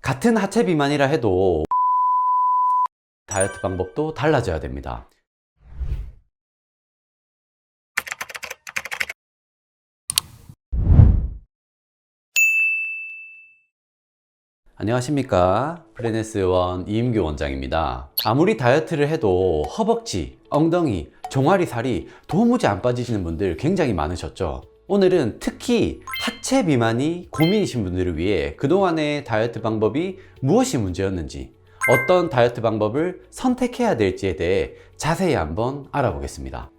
같은 하체 비만이라 해도 다이어트 방법도 달라져야 됩니다. 안녕하십니까, 플래닛의원 이임규 원장입니다. 아무리 다이어트를 해도 허벅지, 엉덩이, 종아리 살이 도무지 안 빠지시는 분들 굉장히 많으셨죠. 오늘은 특히 하체 비만이 고민이신 분들을 위해 그동안의 다이어트 방법이 무엇이 문제였는지, 어떤 다이어트 방법을 선택해야 될지에 대해 자세히 한번 알아보겠습니다.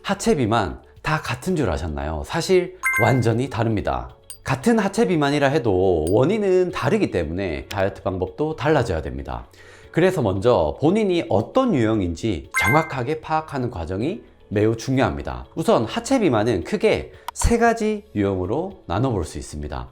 하체 비만 다 같은 줄 아셨나요? 사실 완전히 다릅니다. 같은 하체 비만이라 해도 원인은 다르기 때문에 다이어트 방법도 달라져야 됩니다. 그래서 먼저 본인이 어떤 유형인지 정확하게 파악하는 과정이 매우 중요합니다. 우선 하체 비만은 크게 세 가지 유형으로 나눠볼 수 있습니다.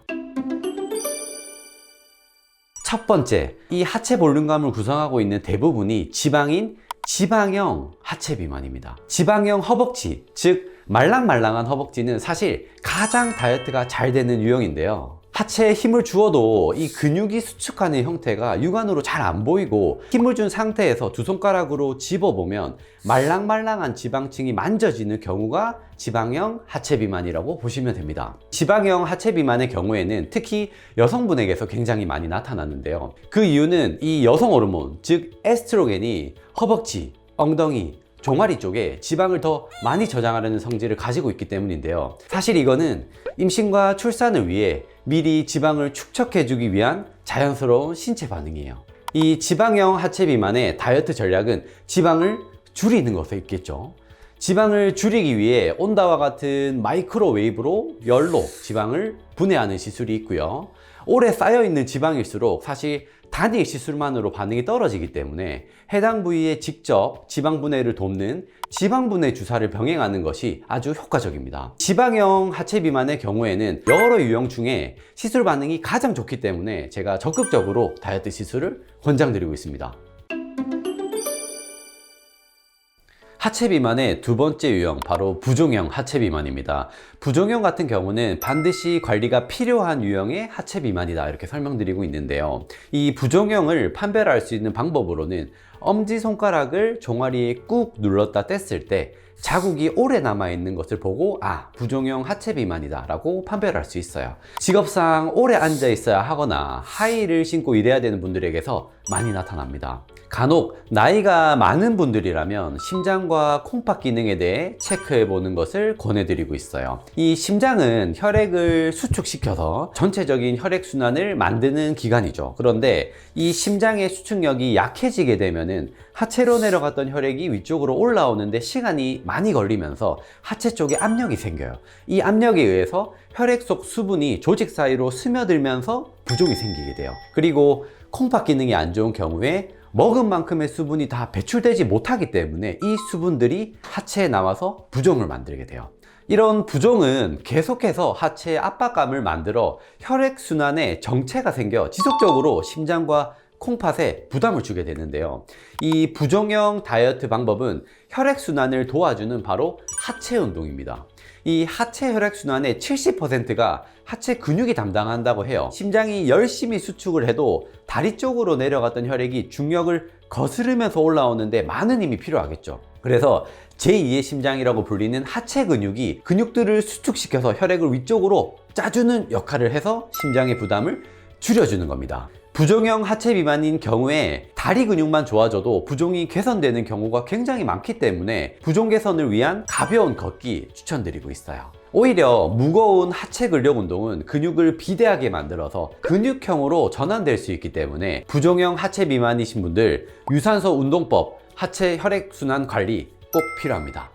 첫 번째, 이 하체 볼륨감을 구성하고 있는 대부분이 지방인 지방형 하체 비만입니다. 지방형 허벅지, 즉 말랑말랑한 허벅지는 사실 가장 다이어트가 잘 되는 유형인데요. 하체에 힘을 주어도 이 근육이 수축하는 형태가 육안으로 잘 안 보이고, 힘을 준 상태에서 두 손가락으로 집어보면 말랑말랑한 지방층이 만져지는 경우가 지방형 하체 비만이라고 보시면 됩니다. 지방형 하체 비만의 경우에는 특히 여성분에게서 굉장히 많이 나타나는데요. 그 이유는 이 여성 호르몬, 즉 에스트로겐이 허벅지, 엉덩이, 종아리 쪽에 지방을 더 많이 저장하려는 성질을 가지고 있기 때문인데요. 사실 이거는 임신과 출산을 위해 미리 지방을 축적해주기 위한 자연스러운 신체 반응이에요. 이 지방형 하체 비만의 다이어트 전략은 지방을 줄이는 것에 있겠죠. 지방을 줄이기 위해 온다와 같은 마이크로웨이브로 열로 지방을 분해하는 시술이 있고요. 오래 쌓여있는 지방일수록 사실 단일 시술만으로 반응이 떨어지기 때문에 해당 부위에 직접 지방 분해를 돕는 지방 분해 주사를 병행하는 것이 아주 효과적입니다. 지방형 하체 비만의 경우에는 여러 유형 중에 시술 반응이 가장 좋기 때문에 제가 적극적으로 다이어트 시술을 권장드리고 있습니다. 하체 비만의 두 번째 유형, 바로 부종형 하체 비만입니다. 부종형 같은 경우는 반드시 관리가 필요한 유형의 하체 비만이다, 이렇게 설명드리고 있는데요. 이 부종형을 판별할 수 있는 방법으로는 엄지손가락을 종아리에 꾹 눌렀다 뗐을 때 자국이 오래 남아있는 것을 보고 부종형 하체 비만이다 라고 판별할 수 있어요. 직업상 오래 앉아 있어야 하거나 하이힐을 신고 일해야 되는 분들에게서 많이 나타납니다. 간혹 나이가 많은 분들이라면 심장과 콩팥 기능에 대해 체크해 보는 것을 권해드리고 있어요. 이 심장은 혈액을 수축시켜서 전체적인 혈액순환을 만드는 기관이죠. 그런데 이 심장의 수축력이 약해지게 되면은 하체로 내려갔던 혈액이 위쪽으로 올라오는데 시간이 많이 걸리면서 하체 쪽에 압력이 생겨요. 이 압력에 의해서 혈액 속 수분이 조직 사이로 스며들면서 부종이 생기게 돼요. 그리고 콩팥 기능이 안 좋은 경우에 먹은 만큼의 수분이 다 배출되지 못하기 때문에 이 수분들이 하체에 나와서 부종을 만들게 돼요. 이런 부종은 계속해서 하체에 압박감을 만들어 혈액순환에 정체가 생겨 지속적으로 심장과 콩팥에 부담을 주게 되는데요. 이 부종형 다이어트 방법은 혈액순환을 도와주는 바로 하체 운동입니다. 이 하체 혈액순환의 70%가 하체 근육이 담당한다고 해요. 심장이 열심히 수축을 해도 다리 쪽으로 내려갔던 혈액이 중력을 거스르면서 올라오는데 많은 힘이 필요하겠죠. 그래서 제2의 심장이라고 불리는 하체 근육이 근육들을 수축시켜서 혈액을 위쪽으로 짜주는 역할을 해서 심장의 부담을 줄여주는 겁니다. 부종형 하체 비만인 경우에 다리 근육만 좋아져도 부종이 개선되는 경우가 굉장히 많기 때문에 부종 개선을 위한 가벼운 걷기 추천드리고 있어요. 오히려 무거운 하체 근력 운동은 근육을 비대하게 만들어서 근육형으로 전환될 수 있기 때문에 부종형 하체 비만이신 분들 유산소 운동법, 하체 혈액순환 관리 꼭 필요합니다.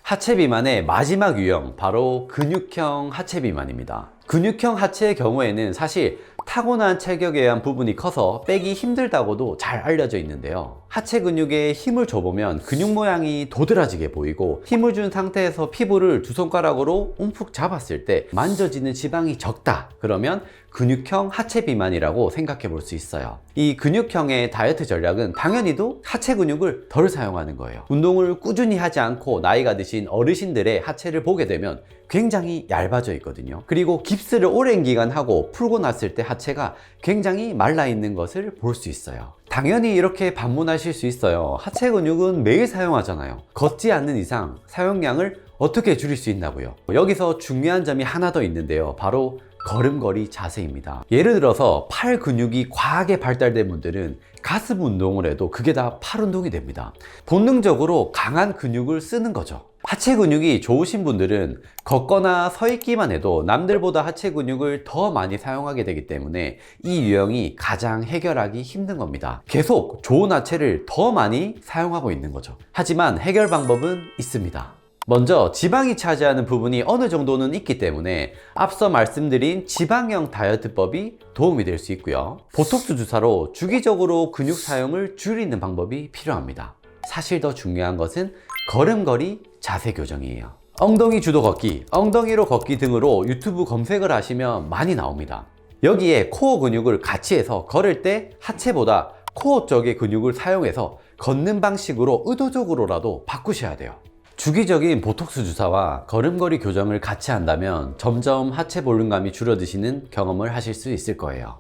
하체 비만의 마지막 유형, 바로 근육형 하체 비만입니다. 근육형 하체의 경우에는 사실 타고난 체격에 의한 부분이 커서 빼기 힘들다고도 잘 알려져 있는데요. 하체 근육에 힘을 줘보면 근육 모양이 도드라지게 보이고, 힘을 준 상태에서 피부를 두 손가락으로 움푹 잡았을 때 만져지는 지방이 적다, 그러면 근육형 하체 비만이라고 생각해 볼 수 있어요. 이 근육형의 다이어트 전략은 당연히도 하체 근육을 덜 사용하는 거예요. 운동을 꾸준히 하지 않고 나이가 드신 어르신들의 하체를 보게 되면 굉장히 얇아져 있거든요. 그리고 깁스를 오랜 기간 하고 풀고 났을 때 하체가 굉장히 말라 있는 것을 볼 수 있어요. 당연히 이렇게 반문하실 수 있어요. 하체 근육은 매일 사용하잖아요. 걷지 않는 이상 사용량을 어떻게 줄일 수 있나고요? 여기서 중요한 점이 하나 더 있는데요. 바로 걸음걸이 자세입니다. 예를 들어서 팔 근육이 과하게 발달된 분들은 가슴 운동을 해도 그게 다 팔 운동이 됩니다. 본능적으로 강한 근육을 쓰는 거죠. 하체 근육이 좋으신 분들은 걷거나 서 있기만 해도 남들보다 하체 근육을 더 많이 사용하게 되기 때문에 이 유형이 가장 해결하기 힘든 겁니다. 계속 좋은 하체를 더 많이 사용하고 있는 거죠. 하지만 해결 방법은 있습니다. 먼저 지방이 차지하는 부분이 어느 정도는 있기 때문에 앞서 말씀드린 지방형 다이어트법이 도움이 될 수 있고요. 보톡스 주사로 주기적으로 근육 사용을 줄이는 방법이 필요합니다. 사실 더 중요한 것은 걸음걸이 자세 교정이에요. 엉덩이 주도 걷기, 엉덩이로 걷기 등으로 유튜브 검색을 하시면 많이 나옵니다. 여기에 코어 근육을 같이 해서 걸을 때 하체보다 코어 쪽의 근육을 사용해서 걷는 방식으로 의도적으로라도 바꾸셔야 돼요. 주기적인 보톡스 주사와 걸음걸이 교정을 같이 한다면 점점 하체 볼륨감이 줄어드시는 경험을 하실 수 있을 거예요.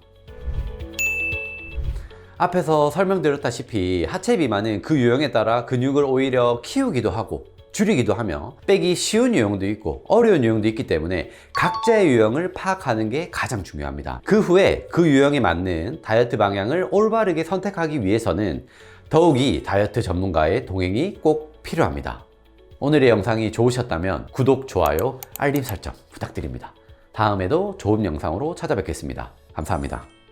앞에서 설명드렸다시피 하체 비만은 그 유형에 따라 근육을 오히려 키우기도 하고 줄이기도 하며 빼기 쉬운 유형도 있고 어려운 유형도 있기 때문에 각자의 유형을 파악하는 게 가장 중요합니다. 그 후에 그 유형에 맞는 다이어트 방향을 올바르게 선택하기 위해서는 더욱이 다이어트 전문가의 동행이 꼭 필요합니다. 오늘의 영상이 좋으셨다면 구독, 좋아요, 알림 설정 부탁드립니다. 다음에도 좋은 영상으로 찾아뵙겠습니다. 감사합니다.